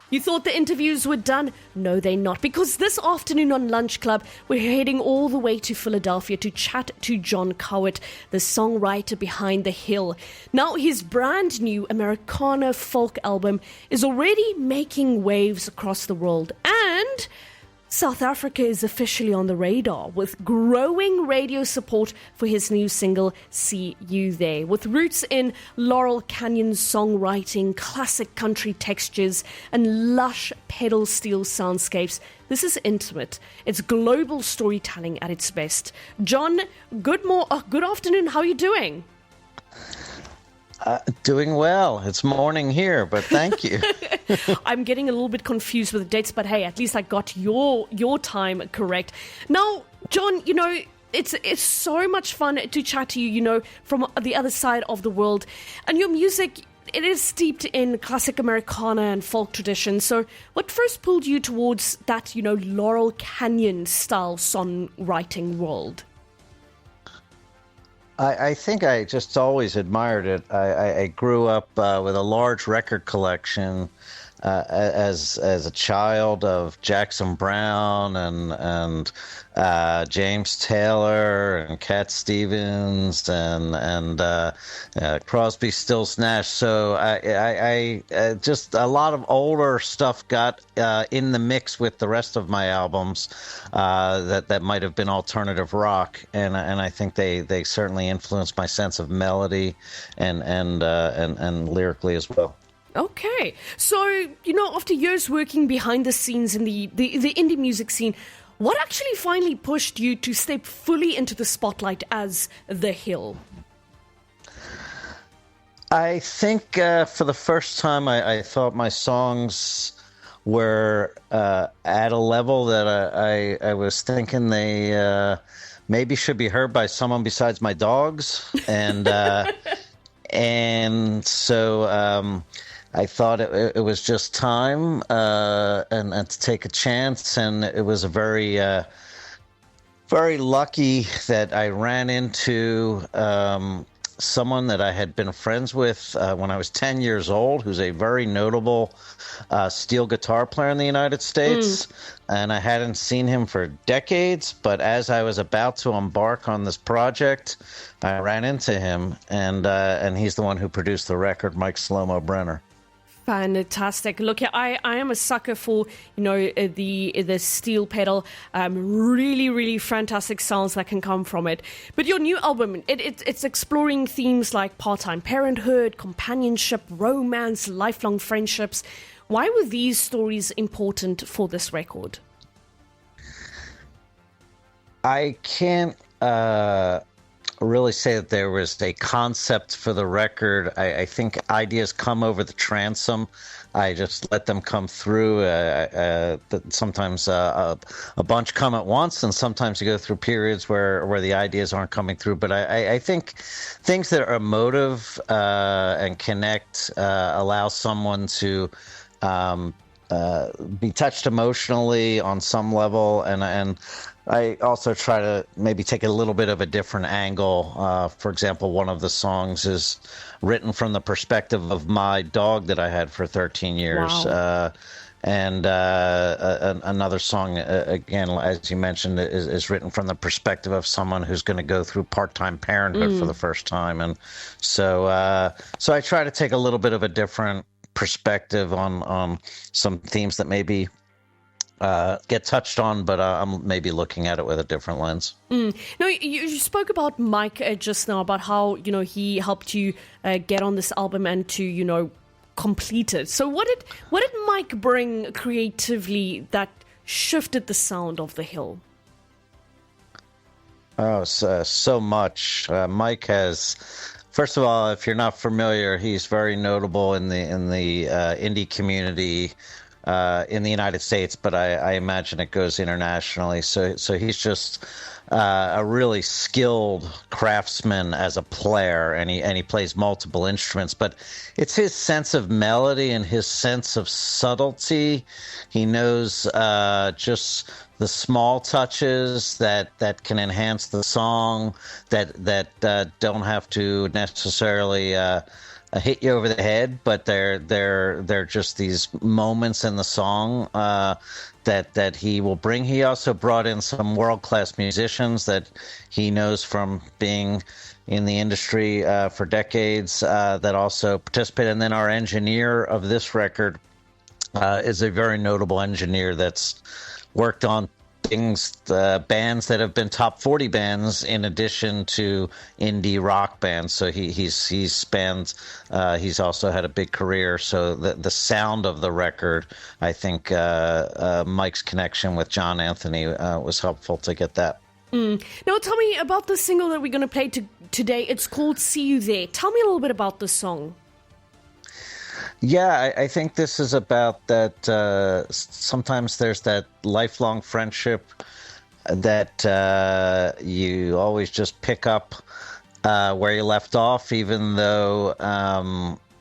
You thought the interviews were done? No, they're not. Because this afternoon on Lunch Club, we're heading all the way to Philadelphia to chat to John Cowart, the songwriter behind The Hill. Now, his brand new Americana folk album is already making waves across the world. And South Africa is officially on the radar with growing radio support for his new single, See You There. With roots in Laurel Canyon songwriting, classic country textures, and lush pedal steel soundscapes, this is intimate. It's global storytelling at its best. John, good afternoon. How are you doing? Doing well. It's morning here, but thank you. I'm getting a little bit confused with the dates, but hey, at least I got your time correct. Now, John, it's so much fun to chat to you, from the other side of the world. And your music, it is steeped in classic Americana and folk tradition. So what first pulled you towards that, Laurel Canyon style songwriting world? I think I just always admired it. I grew up with a large record collection as a child of Jackson Browne and James Taylor and Cat Stevens and Crosby, Stills, Nash. So I just a lot of older stuff got in the mix with the rest of my albums that might have been alternative rock, and I think they certainly influenced my sense of melody and lyrically as well. Okay. So, after years working behind the scenes in the indie music scene, what actually finally pushed you to step fully into the spotlight as The Hill? I think for the first time, I thought my songs were at a level that I was thinking they maybe should be heard by someone besides my dogs. And so I thought it was just time and to take a chance, and it was a very lucky that I ran into someone that I had been friends with when I was 10 years old, who's a very notable steel guitar player in the United States. And I hadn't seen him for decades, but as I was about to embark on this project, I ran into him, and he's the one who produced the record, Mike Slow-Mo Brenner. Fantastic. Look, I am a sucker for, the steel pedal. Really, really fantastic sounds that can come from it. But your new album, it's exploring themes like part-time parenthood, companionship, romance, lifelong friendships. Why were these stories important for this record? I can't really say that there was a concept for the record. I think ideas come over the transom. I just let them come through. Sometimes a bunch come at once, and sometimes you go through periods where the ideas aren't coming through. But I think things that are emotive and connect allow someone to be touched emotionally on some level, and I also try to maybe take a little bit of a different angle. For example, one of the songs is written from the perspective of my dog that I had for 13 years. Wow. And another song, again, as you mentioned, is written from the perspective of someone who's going to go through part-time parenthood for the first time. And so I try to take a little bit of a different perspective on some themes that maybe get touched on, but I'm maybe looking at it with a different lens. No, you spoke about Mike just now, about how he helped you get on this album and to complete it. So what did Mike bring creatively that shifted the sound of The Hill? Oh, so much. Mike has. First of all, if you're not familiar, he's very notable in the indie community in the United States, but I imagine it goes internationally. So he's just a really skilled craftsman as a player, and he plays multiple instruments. But it's his sense of melody and his sense of subtlety. He knows just the small touches that can enhance the song, that don't have to necessarily hit you over the head, but they're just these moments in the song that he will bring. He also brought in some world-class musicians that he knows from being in the industry for decades that also participate. And then our engineer of this record is a very notable engineer that's worked on bands that have been top 40 bands in addition to indie rock bands. So he's spanned, he's also had a big career. So the sound of the record, I think Mike's connection with John Anthony was helpful to get that. Now tell me about the single that we're going to play today. It's called See You There. Tell me a little bit about the song. Yeah, I think this is about that. Sometimes there's that lifelong friendship that you always just pick up where you left off, even though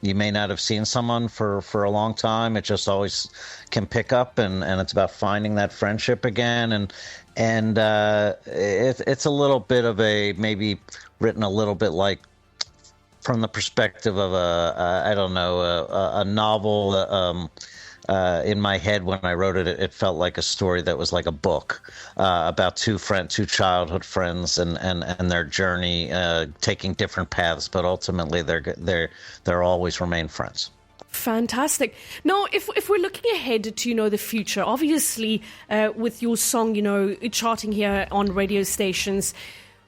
you may not have seen someone for a long time. It just always can pick up, and it's about finding that friendship again. And it's a little bit of maybe written a little bit like from the perspective of a novel. In my head when I wrote it, it felt like a story that was like a book about two childhood friends and their journey, taking different paths, but ultimately they're always remain friends. Fantastic. Now, if we're looking ahead to the future, obviously with your song charting here on radio stations,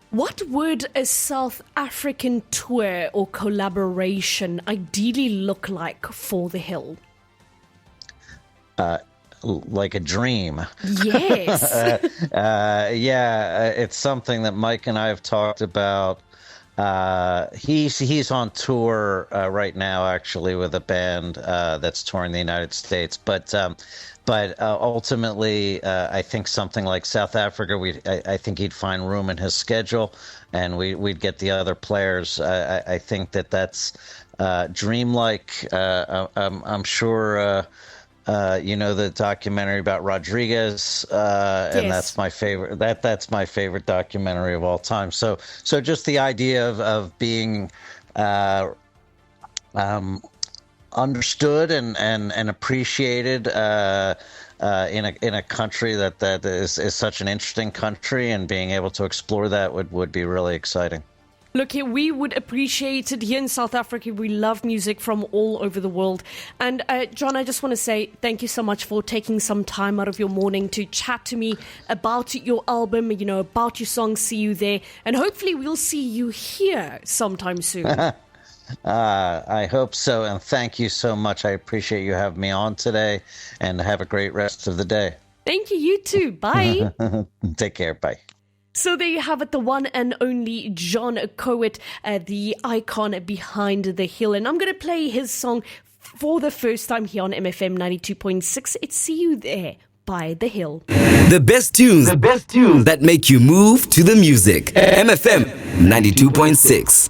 what would a South African tour or collaboration ideally look like for The Hill? Like a dream. Yes. It's something that Mike and I have talked about. He's on tour right now, actually, with a band that's touring the United States. But ultimately, I think something like South Africa, I think he'd find room in his schedule, and we'd get the other players. I think that's dreamlike. I'm sure. The documentary about Rodriguez, yes. And that's my favorite. That's my favorite documentary of all time. So just the idea of being understood and appreciated in a country that is such an interesting country, and being able to explore that would be really exciting. Look, here, we would appreciate it. Here in South Africa, we love music from all over the world. And John, I just want to say thank you so much for taking some time out of your morning to chat to me about your album, about your song, See You There. And hopefully we'll see you here sometime soon. I hope so. And thank you so much. I appreciate you having me on today, and have a great rest of the day. Thank you. You too. Bye. Take care. Bye. So there you have it, the one and only John Coet, the icon behind The Hill. And I'm going to play his song for the first time here on MFM 92.6. It's See You There by The Hill. The best tunes that make you move to the music. MFM 92.6.